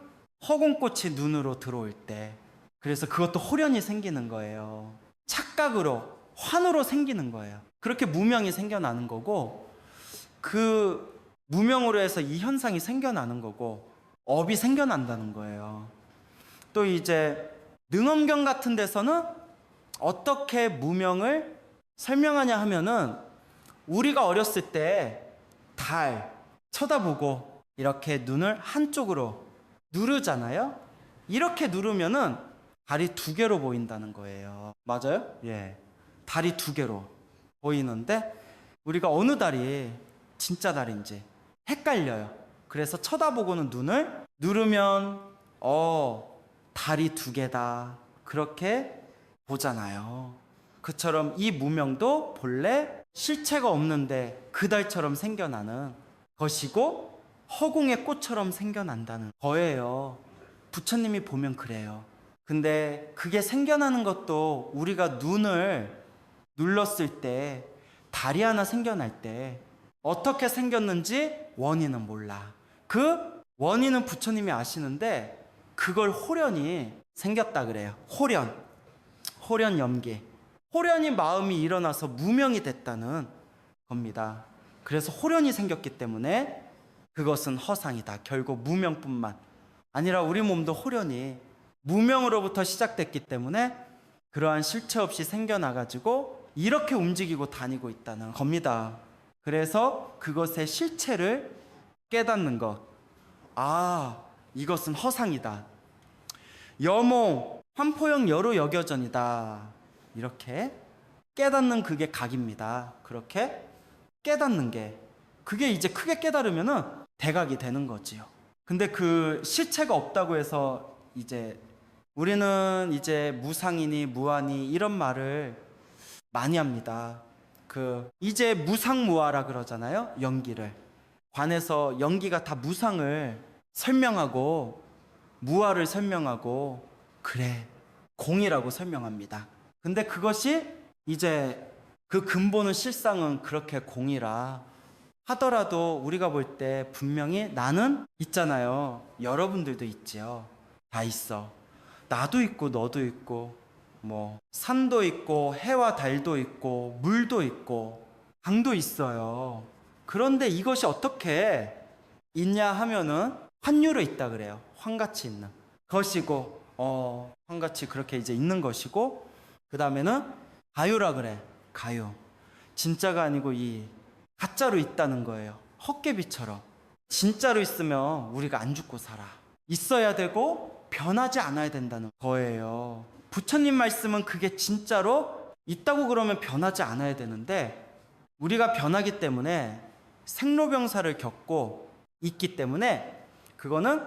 [SPEAKER 1] 허공꽃이 눈으로 들어올 때, 그래서 그것도 호련이 생기는 거예요. 착각으로, 환으로 생기는 거예요. 그렇게 무명이 생겨나는 거고, 그 무명으로 해서 이 현상이 생겨나는 거고, 업이 생겨난다는 거예요. 또 이제 능엄경 같은 데서는 어떻게 무명을 설명하냐 하면은, 우리가 어렸을 때 달 쳐다보고 이렇게 눈을 한쪽으로 누르잖아요. 이렇게 누르면은 달이 두 개로 보인다는 거예요. 맞아요? 예. 달이 두 개로 보이는데 우리가 어느 달이 진짜 달인지 헷갈려요. 그래서 쳐다보고는 눈을 누르면 달이 두 개다. 그렇게 보잖아요. 그처럼 이 무명도 본래 실체가 없는데 그 달처럼 생겨나는 것이고 허공의 꽃처럼 생겨난다는 거예요. 부처님이 보면 그래요. 근데 그게 생겨나는 것도 우리가 눈을 눌렀을 때, 달이 하나 생겨날 때 어떻게 생겼는지 원인은 몰라. 그 원인은 부처님이 아시는데 그걸 호련이 생겼다 그래요. 호련 염기. 호련이 마음이 일어나서 무명이 됐다는 겁니다. 그래서 호련이 생겼기 때문에 그것은 허상이다. 결국 무명뿐만 아니라 우리 몸도 호련히 무명으로부터 시작됐기 때문에 그러한 실체 없이 생겨나가지고 이렇게 움직이고 다니고 있다는 겁니다. 그래서 그것의 실체를 깨닫는 것. 아, 이것은 허상이다. 여몽, 환포형 여로 여겨전이다. 이렇게 깨닫는 그게 각입니다. 그렇게 깨닫는 게 그게 이제 크게 깨달으면은 대각이 되는 거지요. 근데 그 실체가 없다고 해서 이제 우리는 이제 무상이니 무아니 이런 말을 많이 합니다. 그 이제 무상무아라 그러잖아요. 연기를 관에서 연기가 다 무상을 설명하고 무아를 설명하고 그래 공이라고 설명합니다. 근데 그것이 이제 그 근본은 실상은 그렇게 공이라 하더라도 우리가 볼 때 분명히 나는 있잖아요. 여러분들도 있지요. 다 있어. 나도 있고 너도 있고 뭐 산도 있고 해와 달도 있고 물도 있고 강도 있어요. 그런데 이것이 어떻게 있냐 하면은 환유로 있다 그래요. 환같이 있는 것이고 환같이 그렇게 이제 있는 것이고 그 다음에는 가유라 그래. 가유 진짜가 아니고 이 가짜로 있다는 거예요. 헛개비처럼 진짜로 있으면 우리가 안 죽고 살아. 있어야 되고 변하지 않아야 된다는 거예요. 부처님 말씀은 그게 진짜로 있다고 그러면 변하지 않아야 되는데 우리가 변하기 때문에 생로병사를 겪고 있기 때문에 그거는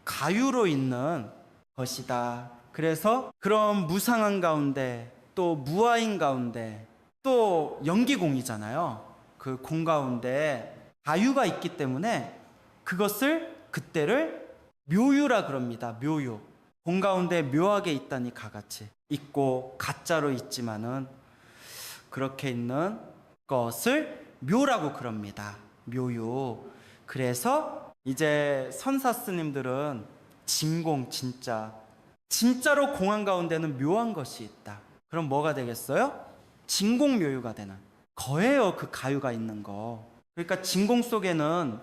[SPEAKER 1] 가유로 있는 것이다. 그래서 그런 무상한 가운데 또 무아인 가운데 또 연기공이잖아요. 그 공 가운데 가유가 있기 때문에 그것을 그때를 묘유라 그럽니다. 묘유. 공 가운데 묘하게 있다니 가같이 있고 가짜로 있지만은 그렇게 있는 것을 묘라고 그럽니다. 묘유. 그래서 이제 선사 스님들은 진공 진짜로 공한 가운데는 묘한 것이 있다. 그럼 뭐가 되겠어요? 진공묘유가 되는 거예요. 그 가유가 있는 거. 그러니까 진공 속에는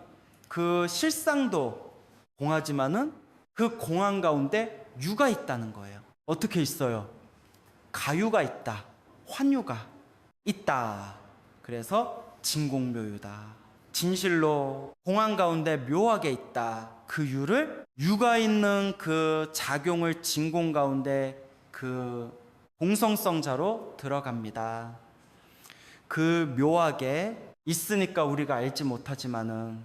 [SPEAKER 1] 그 실상도 공하지만은 그 공한 가운데 유가 있다는 거예요. 어떻게 있어요? 가유가 있다. 환유가 있다. 그래서 진공묘유다. 진실로 공한 가운데 묘하게 있다. 그 유를 유가 있는 그 작용을 진공 가운데 그 공성성자로 들어갑니다. 그 묘하게 있으니까 우리가 알지 못하지만은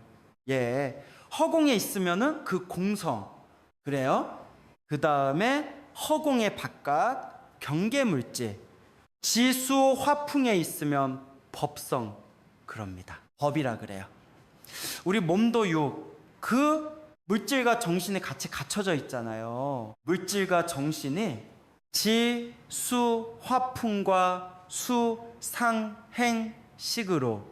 [SPEAKER 1] 허공에 있으면은 그 공성 그래요. 그 다음에 허공의 바깥 경계물질 지수 화풍에 있으면 법성 그럽니다. 법이라 그래요. 우리 몸도 그 물질과 정신이 같이 갖춰져 있잖아요. 물질과 정신이 지, 수, 화풍과 수, 상, 행, 식으로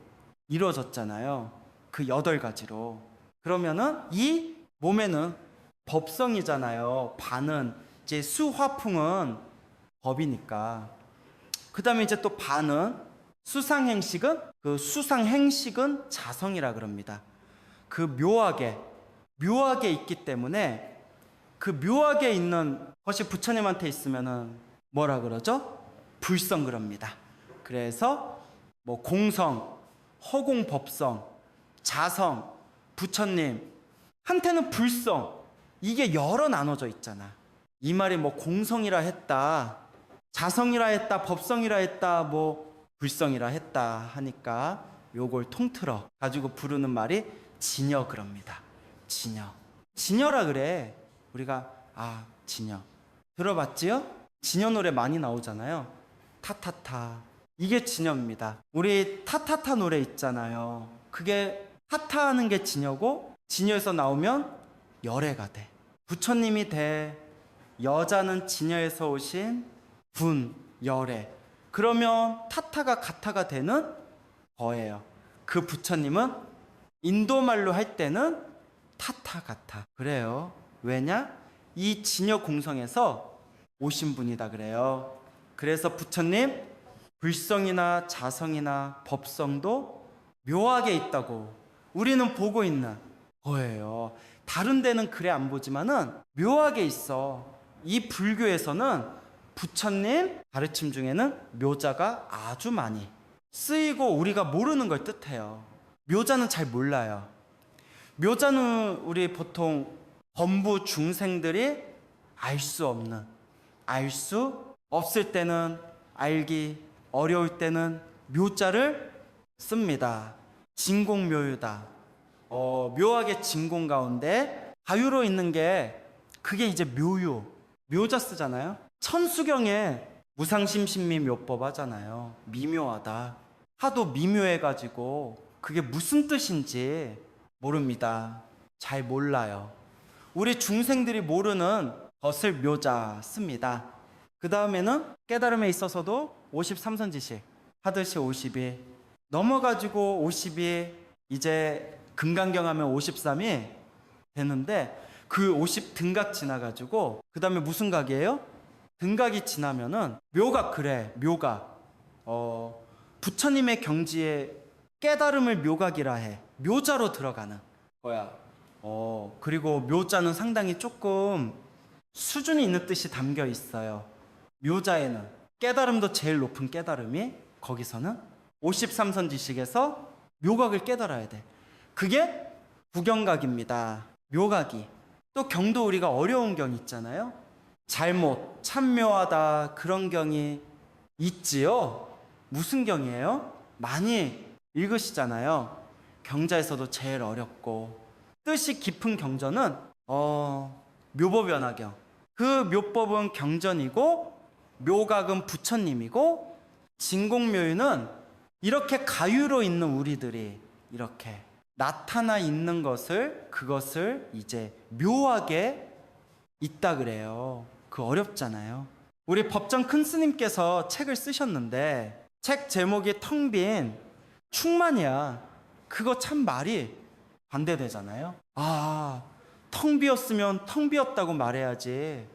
[SPEAKER 1] 이루어졌잖아요. 그 8가지로. 그러면은 이 몸에는 법성이잖아요. 반은 이제 수, 화풍은 법이니까. 그 다음에 이제 또 반은 수상행식은 그 수상행식은 자성이라 그럽니다. 그 묘하게 있기 때문에 그 묘하게 있는 것이 부처님한테 있으면은 뭐라 그러죠? 불성 그럽니다. 그래서 뭐 공성, 허공 법성, 자성, 부처님 한테는 불성 이게 여러 나눠져 있잖아. 이 말이 뭐 공성이라 했다, 자성이라 했다, 법성이라 했다, 뭐 불성이라 했다 하니까 요걸 통틀어 가지고 부르는 말이 진여 그럽니다. 진여라 그래. 우리가 진여 들어봤지요? 진여 노래 많이 나오잖아요. 타타타 이게 진여입니다. 우리 타타타 노래 있잖아요. 그게 타타하는 게 진여고 진여에서 나오면 열애가 돼. 부처님이 돼. 여자는 진여에서 오신 분 열애. 그러면 타타가 가타가 되는 거예요. 그 부처님은 인도말로 할 때는 타타가타 그래요. 왜냐? 이 진여 공성에서 오신 분이다 그래요. 그래서 부처님 불성이나 자성이나 법성도 묘하게 있다고 우리는 보고 있는 거예요. 다른 데는 그래 안 보지만은 묘하게 있어. 이 불교에서는 부처님 가르침 중에는 묘자가 아주 많이 쓰이고 우리가 모르는 걸 뜻해요. 묘자는 잘 몰라요. 묘자는 우리 보통 범부 중생들이 알 수 없는, 알 수 없을 때는 알기 어려울 때는 묘자를 씁니다. 진공묘유다. 묘하게 진공 가운데 가유로 있는 게 그게 이제 묘유. 묘자 쓰잖아요. 천수경에 무상심신미 묘법 하잖아요. 미묘하다. 하도 미묘해가지고 그게 무슨 뜻인지 모릅니다. 잘 몰라요. 우리 중생들이 모르는 것을 묘자 씁니다. 그 다음에는 깨달음에 있어서도 53선지식 하듯이 50이 넘어가지고 50이 이제 금강경 하면 53이 되는데 그 50 등각 지나가지고 그 다음에 무슨 각이에요? 등각이 지나면은 묘각. 그래, 묘각. 부처님의 경지에 깨달음을 묘각이라 해. 묘자로 들어가는 거야. 그리고 묘자는 상당히 조금 수준이 있는 뜻이 담겨 있어요. 묘자에는 깨달음도 제일 높은 깨달음이 거기서는 53선지식에서 묘각을 깨달아야 돼. 그게 구경각입니다. 묘각이. 또 경도 우리가 어려운 경 있잖아요. 잘못, 참묘하다 그런 경이 있지요. 무슨 경이에요? 많이 읽으시잖아요. 경자에서도 제일 어렵고 뜻이 깊은 경전은 묘법연화경. 그 묘법은 경전이고 묘각은 부처님이고 진공묘유는 이렇게 가유로 있는 우리들이 이렇게 나타나 있는 것을 그것을 이제 묘하게 있다 그래요. 그 어렵잖아요. 우리 법정 큰 스님께서 책을 쓰셨는데 책 제목이 텅 빈 충만이야. 그거 참 말이 반대되잖아요. 텅 비었으면 텅 비었다고 말해야지.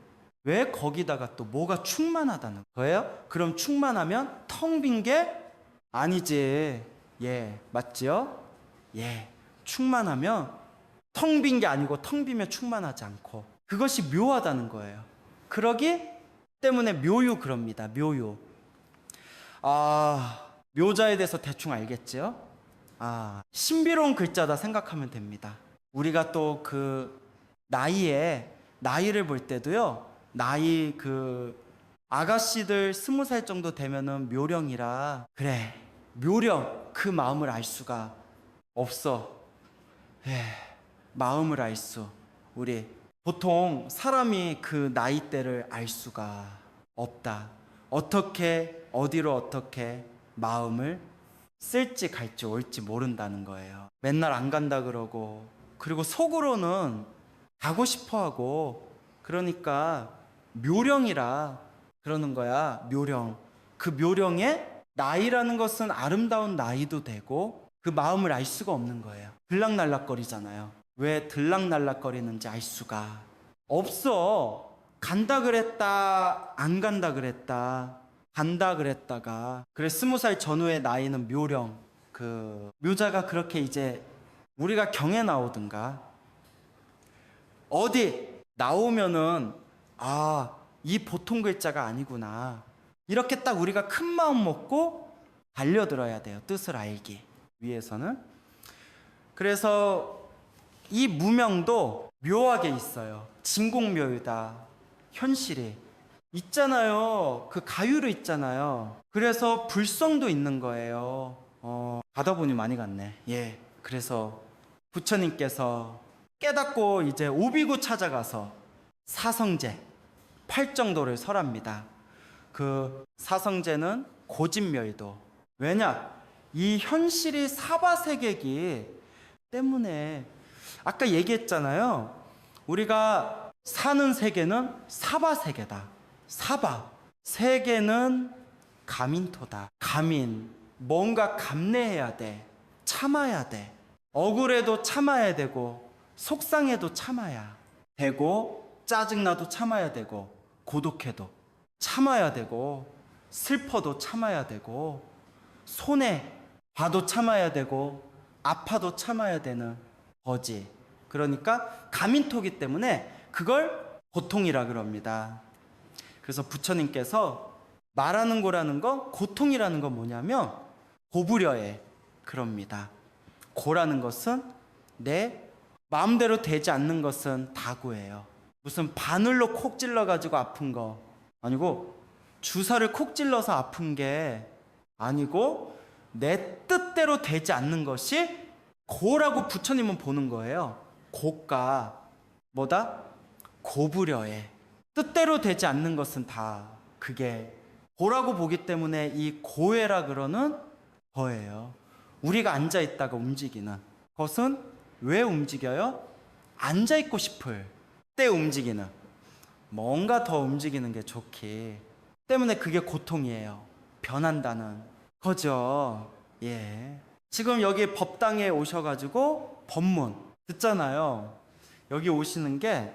[SPEAKER 1] 왜 거기다가 또 뭐가 충만하다는 거예요? 그럼 충만하면 텅 빈 게 아니지. 예, 맞지요? 예, 충만하면 텅 빈 게 아니고 텅 비면 충만하지 않고 그것이 묘하다는 거예요. 그러기 때문에 묘유 그럽니다. 묘유. 묘자에 대해서 대충 알겠지요? 신비로운 글자다 생각하면 됩니다. 우리가 또 그 나이를 볼 때도요. 나이 그 아가씨들 20살 정도 되면은 묘령이라 그래. 묘령 그 마음을 알 수가 없어. 마음을 알 수. 우리 보통 사람이 그 나이대를 알 수가 없다. 어떻게 어디로 어떻게 마음을 쓸지 갈지 올지 모른다는 거예요. 맨날 안 간다 그러고 그리고 속으로는 가고 싶어 하고 그러니까 묘령이라 그러는 거야. 묘령. 그 묘령에 나이라는 것은 아름다운 나이도 되고 그 마음을 알 수가 없는 거예요. 들락날락거리잖아요. 왜 들락날락거리는지 알 수가 없어. 간다 그랬다 안 간다 그랬다 간다 그랬다가 그래 20살 전후의 나이는 묘령. 그 묘자가 그렇게 이제 우리가 경에 나오든가 어디 나오면은 이 보통 글자가 아니구나. 이렇게 딱 우리가 큰 마음 먹고 달려들어야 돼요. 뜻을 알기 위해서는. 그래서 이 무명도 묘하게 있어요. 진공묘유다. 현실이 있잖아요. 그 가유로 있잖아요. 그래서 불성도 있는 거예요. 가다 보니 많이 갔네. 예. 그래서 부처님께서 깨닫고 이제 오비구 찾아가서 사성제 팔정도를 설합니다. 그 사성제는 고진멸도. 왜냐? 이 현실이 사바세계이기 때문에 아까 얘기했잖아요. 우리가 사는 세계는 사바세계다. 사바. 세계는 감인토다. 감인. 뭔가 감내해야 돼. 참아야 돼. 억울해도 참아야 되고 속상해도 참아야 되고 짜증나도 참아야 되고 고독해도 참아야 되고 슬퍼도 참아야 되고 손해 봐도 참아야 되고 아파도 참아야 되는 거지. 그러니까 가민토기 때문에 그걸 고통이라 그럽니다. 그래서 부처님께서 말하는 거라는 건, 고통이라는 건 뭐냐면 고부려해 그럽니다. 고라는 것은 내 마음대로 되지 않는 것은 다고예요. 무슨 바늘로 콕 찔러가지고 아픈 거 아니고, 주사를 콕 찔러서 아픈 게 아니고, 내 뜻대로 되지 않는 것이 고라고 부처님은 보는 거예요. 고가 뭐다? 고부려해. 뜻대로 되지 않는 것은 다 그게 고라고 보기 때문에 이 고해라 그러는 거예요. 우리가 앉아 있다가 움직이는 것은 왜 움직여요? 앉아 있고 싶을 때 움직이는, 뭔가 더 움직이는 게 좋기 때문에 그게 고통이에요. 변한다는 거죠. 예. 지금 여기 법당에 오셔가지고 법문 듣잖아요. 여기 오시는 게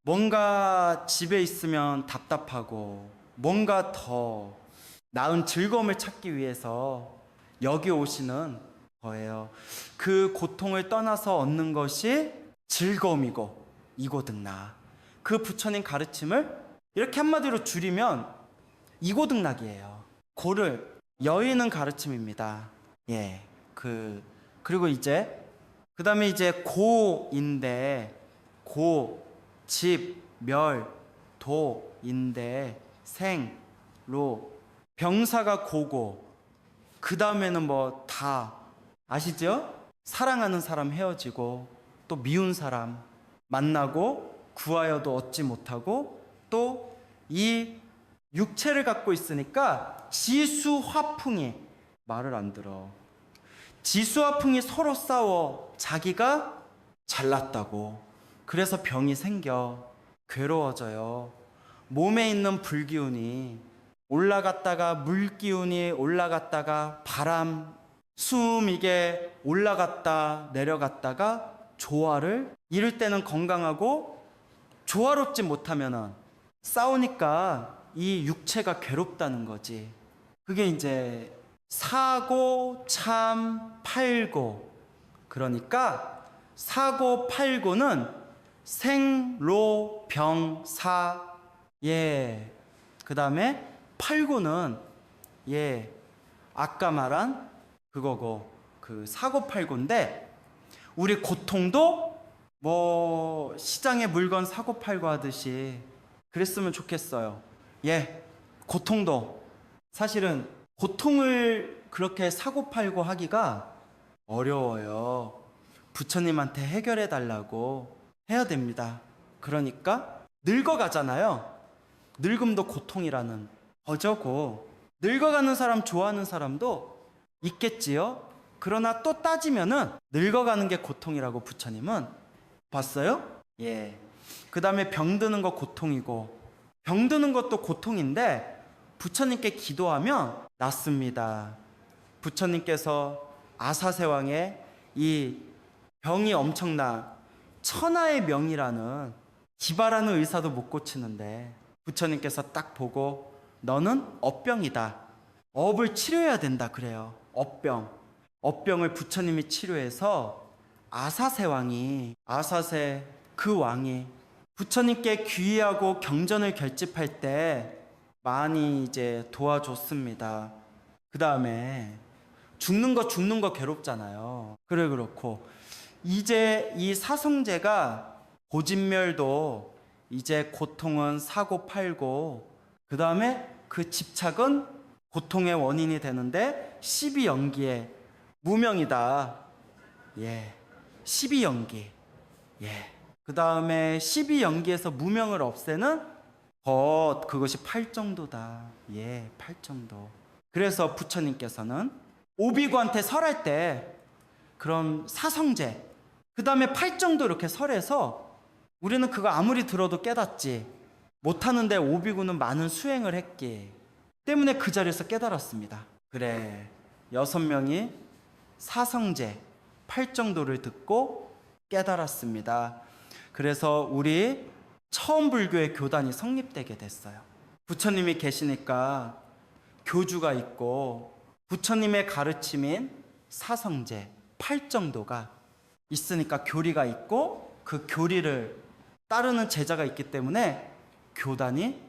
[SPEAKER 1] 뭔가 집에 있으면 답답하고 뭔가 더 나은 즐거움을 찾기 위해서 여기 오시는 거예요. 그 고통을 떠나서 얻는 것이 즐거움이고 이고등락. 그 부처님 가르침을 이렇게 한마디로 줄이면 이고등락이에요. 고를 여의는 가르침입니다. 예. 그리고 이제 그다음에 이제 고인데, 고, 집, 멸, 도, 인데, 생, 로, 병사가 고고, 그 다음에는 뭐 다 아시죠? 사랑하는 사람 헤어지고, 또 미운 사람 만나고 구하여도 얻지 못하고, 또 이 육체를 갖고 있으니까 지수화풍이 말을 안 들어. 지수화풍이 서로 싸워. 자기가 잘났다고. 그래서 병이 생겨. 괴로워져요. 몸에 있는 불기운이 올라갔다가 물기운이 올라갔다가 바람, 숨 이게 올라갔다 내려갔다가 조화를 이룰 때는 건강하고, 조화롭지 못하면은 싸우니까 이 육체가 괴롭다는 거지. 그게 이제 사고, 참, 팔고. 그러니까 사고, 팔고는 생, 로, 병, 사. 예. 그 다음에 팔고는 예. 아까 말한 그거고, 그 사고 팔고인데, 우리 고통도 뭐 시장에 물건 사고 팔고 하듯이 그랬으면 좋겠어요. 예. 고통도 사실은 고통을 그렇게 사고 팔고 하기가 어려워요. 부처님한테 해결해 달라고 해야 됩니다. 그러니까 늙어가잖아요. 늙음도 고통이라는 거저고, 늙어가는 사람 좋아하는 사람도 있겠지요. 그러나 또 따지면은 늙어가는 게 고통이라고 부처님은 봤어요. 예. 그 다음에 병드는 거 고통이고, 병드는 것도 고통인데 부처님께 기도하면 낫습니다. 부처님께서 아사세왕의 이 병이 엄청나 천하의 명이라는 기발하는 의사도 못 고치는데, 부처님께서 딱 보고 너는 업병이다. 업을 치료해야 된다 그래요. 업병을 부처님이 치료해서 아사세왕이, 아사세 그 왕이 부처님께 귀의하고 경전을 결집할 때 많이 이제 도와줬습니다. 그 다음에 죽는 거 괴롭잖아요. 그래 그렇고, 이제 이 사성제가 고진멸도 이제 고통은 사고 팔고, 그 다음에 그 집착은 고통의 원인이 되는데 12연기의 무명이다. 예. 12연기. 예. 그 다음에 12연기에서 무명을 없애는 것, 그것이 팔정도다. 예, 팔정도. 그래서 부처님께서는 오비구한테 설할 때 그런 사성제, 그 다음에 팔정도 이렇게 설해서 우리는 그거 아무리 들어도 깨닫지 못하는데, 오비구는 많은 수행을 했기 때문에 그 자리에서 깨달았습니다. 그래, 6명이 사성제, 팔정도를 듣고 깨달았습니다. 그래서 우리 처음 불교의 교단이 성립되게 됐어요. 부처님이 계시니까 교주가 있고, 부처님의 가르침인 사성제, 팔정도가 있으니까 교리가 있고, 그 교리를 따르는 제자가 있기 때문에 교단이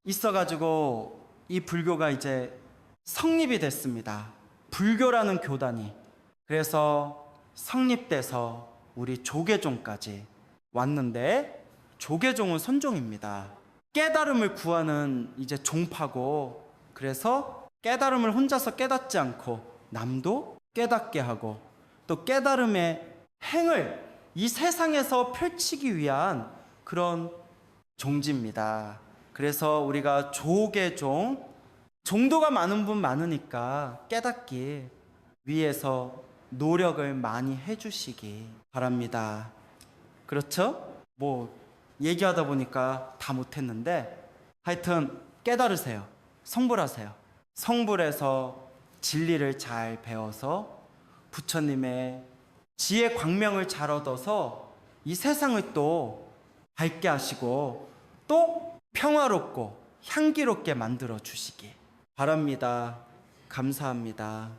[SPEAKER 1] 있어가지고 이 불교가 이제 성립이 됐습니다. 불교라는 교단이. 그래서 성립돼서 우리 조계종까지 왔는데, 조계종은 선종입니다. 깨달음을 구하는 이제 종파고, 그래서 깨달음을 혼자서 깨닫지 않고 남도 깨닫게 하고 또 깨달음의 행을 이 세상에서 펼치기 위한 그런 종지입니다. 그래서 우리가 조계종, 종도가 많은 분 많으니까 깨닫기 위해서 노력을 많이 해주시기 바랍니다. 그렇죠? 뭐 얘기하다 보니까 다 못했는데, 하여튼 깨달으세요. 성불하세요. 성불해서 진리를 잘 배워서 부처님의 지혜 광명을 잘 얻어서 이 세상을 또 밝게 하시고 또 평화롭고 향기롭게 만들어 주시기 바랍니다. 감사합니다.